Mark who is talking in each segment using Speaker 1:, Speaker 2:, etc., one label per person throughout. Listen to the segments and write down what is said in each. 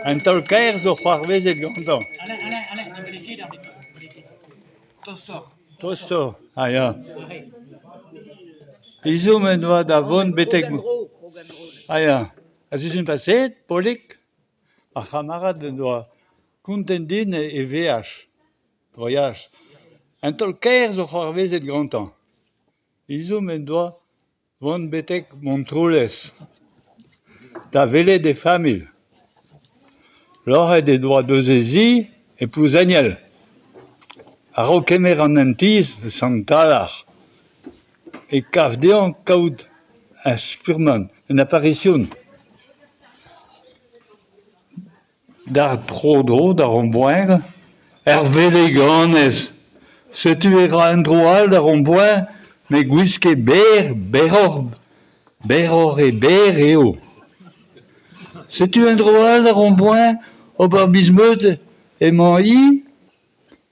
Speaker 1: Un tolkaer zo c'hoarvezet gantañ. Tosto. Ah ya. Izo men doa da vont betek... Ah ya. A zuzun paset, polik, a camarade doa kontent din e VH. Voyage. Un tolkaer zo c'hoarvezet gantañ. Izo men doa vont betek Montroulez. Da velet e famil. Lorret e doa deuzezi e pouzaniel. A ro kemer an antiz santalar. E kav dean kaout un spurman, une apparition. D'ar trodro, d'ar omboing, vele ganez. Setu era un droal d'ar omboing, me gwiske beror e ber eo. Setu un droal d'ar omboing, ober bismeut emañ hi,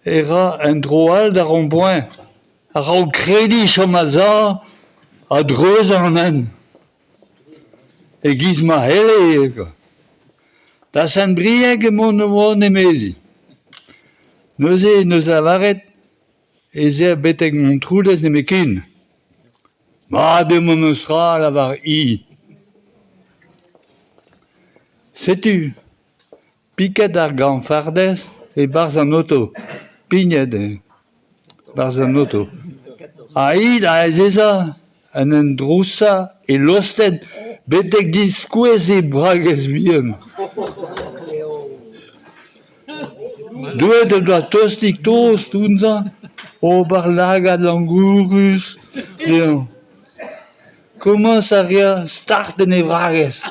Speaker 1: era un droal d'ar omboing. A ra o kredi chom a za, a dreuz an an. E giz ma hele. Da san brieg e mon oan emezi. Neuze neus a varet, ez eo betek Montroulez ne kin. Ma de mon eus ra la var hi. Setu, piket ar gant fardez e barz an auto. Pignet barz an auto. A hi da ez eza an endrousa e lostet betek diskouez e bragez bihan. Douet e doa tostik tost ounza, ober lagad langourus. Komaz a ria starten e vragez.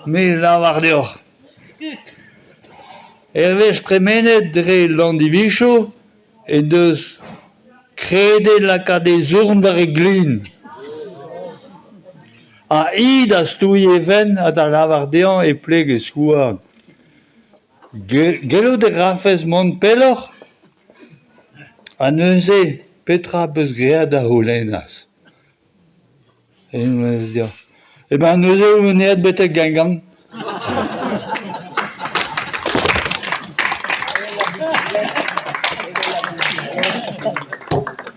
Speaker 1: Me lavar deoc'h. Hervez tremenet dre landivicho e deus krede lakaat e zourn war e glin. A hi da stouie even ha da lavar deoc'h e pleg e skouarn. Gelot e rafez mont pelloc'h a neuze petra peus graet da holennas. E neuze deoc'h. E ben neuze o menet betek gangan.